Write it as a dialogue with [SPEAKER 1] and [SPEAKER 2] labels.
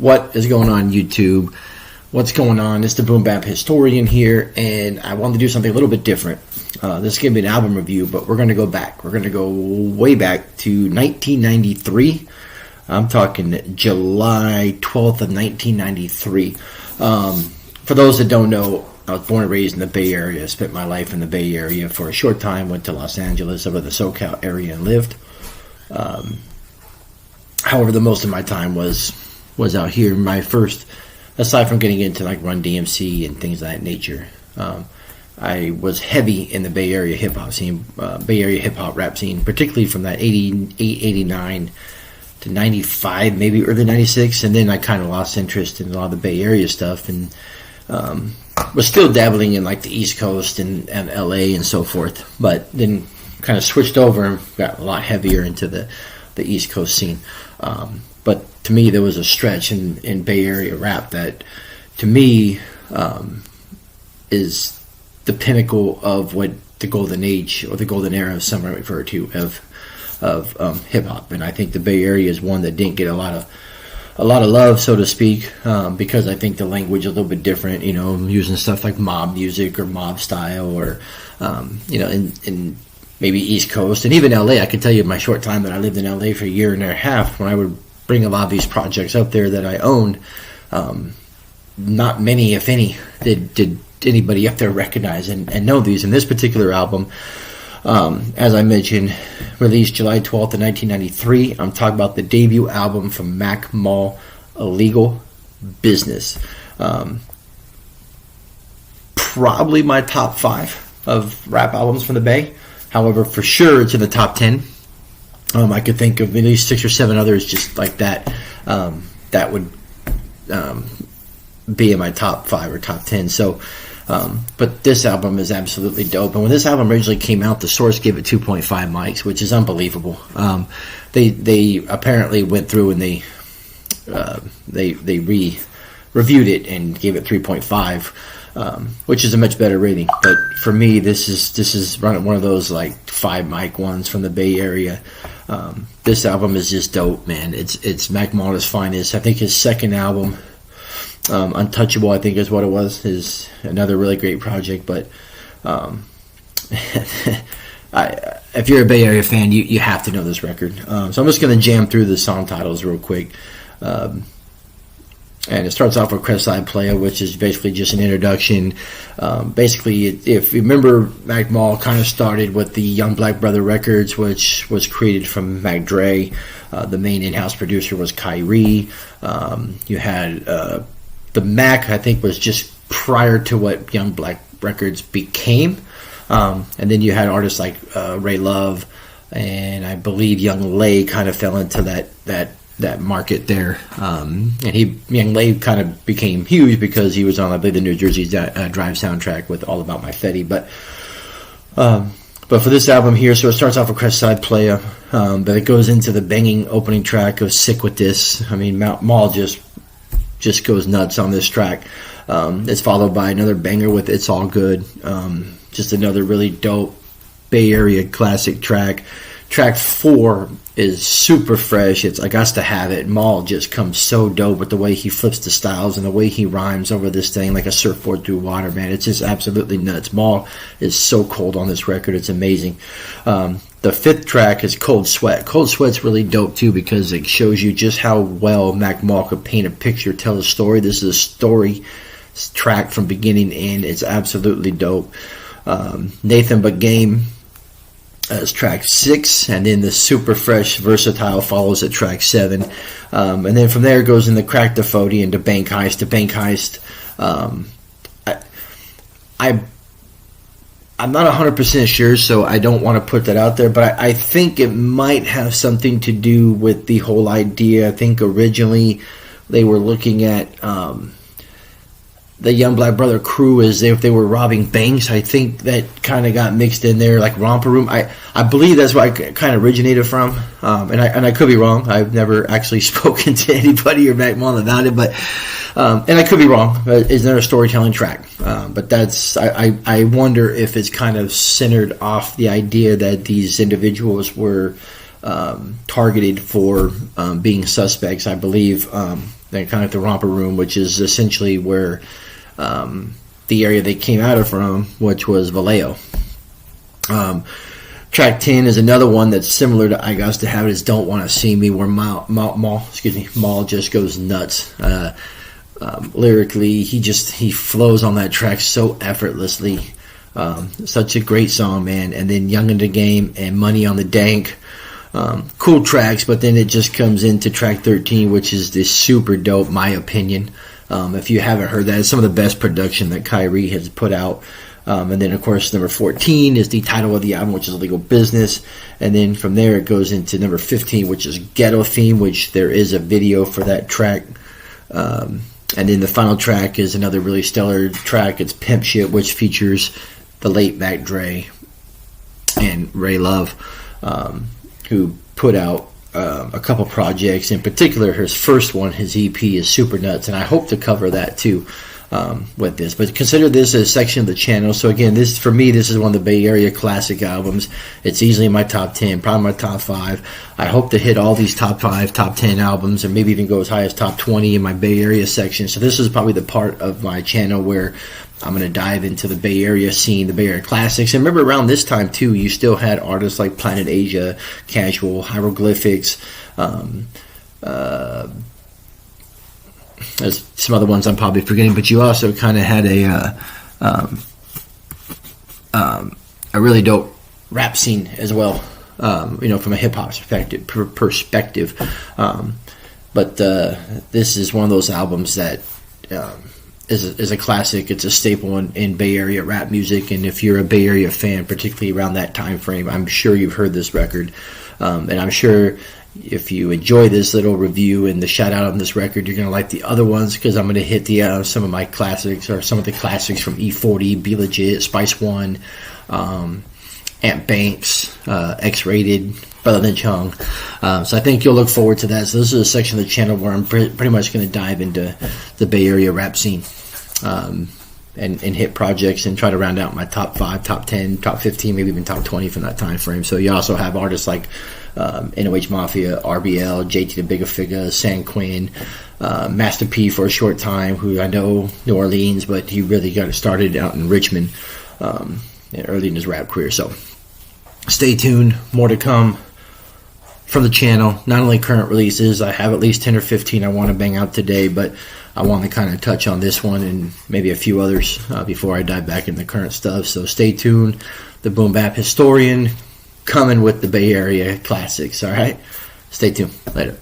[SPEAKER 1] What is going on, YouTube? What's going on? It's the Boom-BapHistorian here, and I wanted to do something a little bit different. This is going to be an album review, but we're going to go back. We're going to go way back to 1993. I'm talking July 12th of 1993. For those that don't know, I was born and raised in the Bay Area. Spent my life in the Bay Area for a short time. Went to Los Angeles, over the SoCal area, and lived. However, the most of my time was out here. My first, aside from getting into like Run DMC and things of that nature, I was heavy in the Bay Area hip hop scene, Bay Area hip hop rap scene, particularly from that 88, 89 to 95, maybe early 96, and then I kind of lost interest in a lot of the Bay Area stuff, and was still dabbling in like the East Coast and LA and so forth, but then kind of switched over and got a lot heavier into the East Coast scene. But to me, there was a stretch in Bay Area rap that, to me, is the pinnacle of what the golden age or the golden era, of some might refer to, of hip hop. And I think the Bay Area is one that didn't get a lot of love, so to speak, because I think the language is a little bit different. You know, using stuff like mob music or mob style, or in maybe East Coast and even LA. I can tell you, my short time that I lived in LA for a year and a half, when I would bring a lot of these projects up there that I owned, not many, if any, did anybody up there recognize and know these. In this particular album, as I mentioned, released July 12th of 1993. I'm talking about the debut album from Mac Mall, Illegal Business. Probably my top 5 of rap albums from the Bay. However, for sure, it's in the top 10. I could think of at least 6 or 7 others just like that. That would be in my top 5 or top 10. So, but this album is absolutely dope. And when this album originally came out, the Source gave it 2.5 mics, which is unbelievable. They apparently went through and they reviewed it and gave it 3.5. Which is a much better rating, but for me, this is one of those like 5 mic ones from the Bay Area. This album is just dope, man. It's Mac Mall's finest. I think his second album, Untouchable, I think is what it was, is another really great project. But if you're a Bay Area fan, you have to know this record. So I'm just going to jam through the song titles real quick. And it starts off with Crestside Playa, which is basically just an introduction. Basically, if you remember, Mac Mall kind of started with the Young Black Brother Records, which was created from Mac Dre. The main in-house producer was Kyrie. You had the Mac, I think, was just prior to what Young Black Records became. And then you had artists like Ray Love, and I believe Young Lay kind of fell into that market there, and Young Lay kind of became huge because he was on, I believe, the New Jersey Drive soundtrack with All About My Fetty. But for this album here, so it starts off with Crestside Playa, but it goes into the banging opening track of Sick With This. I mean, Mall just goes nuts on this track. It's followed by another banger with It's All Good, just another really dope Bay Area classic track. Track 4 is super fresh. It's I Got to Have It. Maul just comes so dope with the way he flips the styles and the way he rhymes over this thing like a surfboard through water, man. It's just absolutely nuts. Maul is so cold on this record. It's amazing. The 5th track is Cold Sweat. Cold Sweat's really dope too because it shows you just how well Mac Mall could paint a picture, tell a story. This is a story track from beginning to end. It's absolutely dope. Nathan But Game as track 6, and then the super fresh Versatile follows at track 7, and then from there it goes in the Crack the Fody into Bank Heist. To Bank Heist, I'm not 100% sure, so I don't want to put that out there, but I think it might have something to do with the whole idea. I think originally they were looking at the Young Black Brother crew as if they were robbing banks. I think that kind of got mixed in there, like Romper Room. I believe that's where I kind of originated from, and I could be wrong. I've never actually spoken to anybody or Mac Mall about it, but and I could be wrong. It's not a storytelling track, but that's I wonder if it's kind of centered off the idea that these individuals were targeted for being suspects. I believe they're kind of at the Romper Room, which is essentially where the area they came out of from, which was Vallejo. Track 10 is another one that's similar to I Gots to Have It Is Don't Want to See Me, where Maul just goes nuts. Lyrically, he flows on that track so effortlessly. Such a great song, man. And then Young in the Game and Money on the Dank. Cool tracks, but then it just comes into track 13, which is this super dope, my opinion. If you haven't heard that, it's some of the best production that Kyrie has put out. And then, of course, number 14 is the title of the album, which is Legal Business. And then from there, it goes into number 15, which is Ghetto Theme, which there is a video for that track. And then the final track is another really stellar track. It's Pimp Shit, which features the late Mac Dre and Ray Love, who put out a couple projects. In particular, his first one, his EP, is super nuts, and I hope to cover that too with this. But consider this as a section of the channel. So again, this for me, this is one of the Bay Area classic albums. It's easily in my top 10, probably my top 5. I hope to hit all these top 5, top 10 albums, and maybe even go as high as top 20 in my Bay Area section. So this is probably the part of my channel where I'm going to dive into the Bay Area scene, the Bay Area classics. And remember, around this time, too, you still had artists like Planet Asia, Casual, Hieroglyphics. There's some other ones I'm probably forgetting, but you also kind of had a really dope rap scene as well, from a hip-hop perspective. But this is one of those albums that is a classic. It's a staple in Bay Area rap music, and if you're a Bay Area fan, particularly around that time frame, I'm sure you've heard this record. And I'm sure if you enjoy this little review and the shout out on this record, you're going to like the other ones, because I'm going to hit the some of my classics, or some of the classics from E40, Be Legit, Spice One, Ant Banks, X-Rated, Brother Than Chung. So I think you'll look forward to that. So this is a section of the channel where I'm pretty much going to dive into the Bay Area rap scene, and hit projects and try to round out my top 5, top 10, top 15, maybe even top 20 from that time frame. So you also have artists like NOH Mafia, RBL, JT the Bigger Figure, San Quinn, Master P for a short time, who I know New Orleans, but he really got it started out in Richmond early in his rap career. So stay tuned, more to come from the channel. Not only current releases, I have at least 10 or 15 I want to bang out today, but I want to kind of touch on this one and maybe a few others before I dive back into the current stuff. So stay tuned. The Boom-BapHistorian coming with the Bay Area classics. All right, stay tuned. Later.